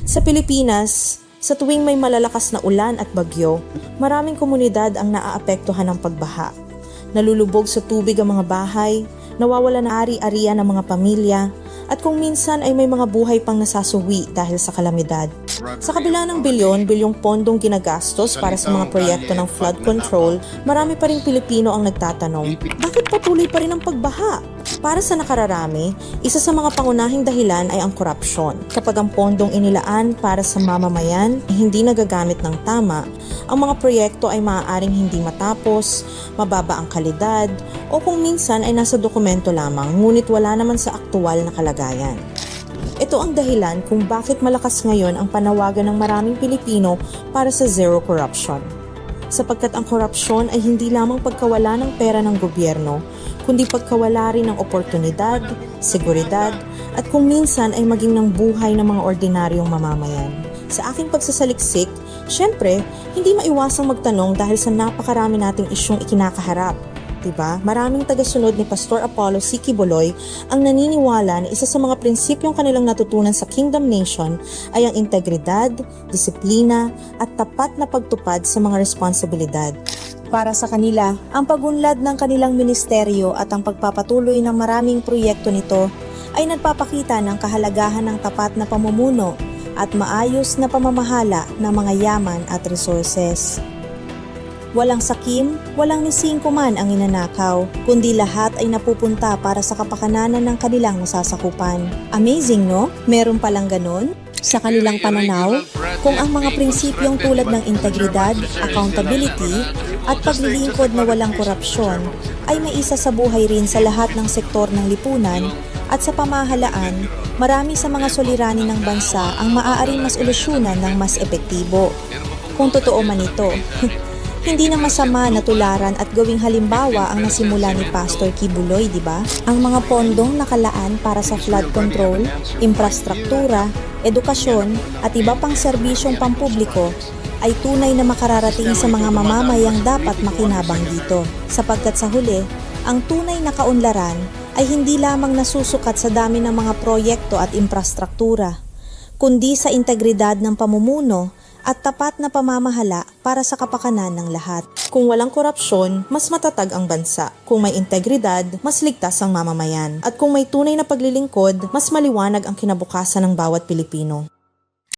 Sa Pilipinas, sa tuwing may malalakas na ulan at bagyo, maraming komunidad ang naaapektuhan ng pagbaha. Nalulubog sa tubig ang mga bahay, nawawala na ari-arian ng mga pamilya, at kung minsan ay may mga buhay pang nasasuwi dahil sa kalamidad. Sa kabila ng bilyong pondong ginagastos para sa mga proyekto ng flood control, marami pa ring Pilipino ang nagtatanong, bakit patuloy pa rin ang pagbaha? Para sa nakararami, isa sa mga pangunahing dahilan ay ang korupsyon. Kapag ang pondong inilaan para sa mamamayan ay hindi nagagamit ng tama, ang mga proyekto ay maaaring hindi matapos, mababa ang kalidad, o kung minsan ay nasa dokumento lamang ngunit wala naman sa aktual na kalagayan. Ito ang dahilan kung bakit malakas ngayon ang panawagan ng maraming Pilipino para sa zero corruption. Sapagkat ang korupsyon ay hindi lamang pagkawala ng pera ng gobyerno, kundi pagkawala rin ng oportunidad, seguridad, at kung minsan ay maging ng buhay ng mga ordinaryong mamamayan. Sa aking pagsasaliksik, syempre, hindi maiwasang magtanong dahil sa napakarami nating isyong ikinakaharap. Diba? Maraming tagasunod ni Pastor Apollo C. Quiboloy ang naniniwala na isa sa mga prinsipyong kanilang natutunan sa Kingdom Nation ay ang integridad, disiplina, at tapat na pagtupad sa mga responsibilidad. Para sa kanila, ang pagunlad ng kanilang ministeryo at ang pagpapatuloy ng maraming proyekto nito ay nagpapakita ng kahalagahan ng tapat na pamumuno at maayos na pamamahala ng mga yaman at resources. Walang sakim, walang nisingko man ang inanakaw, kundi lahat ay napupunta para sa kapakananan ng kanilang masasakupan. Amazing, no? Meron palang ganun? Sa kanilang pananaw, kung ang mga prinsipyong tulad ng integridad, accountability, at paglilingkod na walang korupsyon ay maisa sa buhay rin sa lahat ng sektor ng lipunan at sa pamahalaan, marami sa mga suliranin ng bansa ang maaaring mas solusyonan ng mas epektibo. Kung totoo man ito, hindi na masama na tularan at gawing halimbawa ang nasimula ni Pastor Quiboloy, di ba? Ang mga pondong nakalaan para sa flood control, infrastruktura, edukasyon at iba pang serbisyong pampubliko ay tunay na makararating sa mga mamamayang dapat makinabang dito. Sapagkat sa huli, ang tunay na kaunlaran ay hindi lamang nasusukat sa dami ng mga proyekto at infrastruktura, kundi sa integridad ng pamumuno at tapat na pamamahala para sa kapakanan ng lahat. Kung walang korupsyon, mas matatag ang bansa. Kung may integridad, mas ligtas ang mamamayan. At kung may tunay na paglilingkod, mas maliwanag ang kinabukasan ng bawat Pilipino.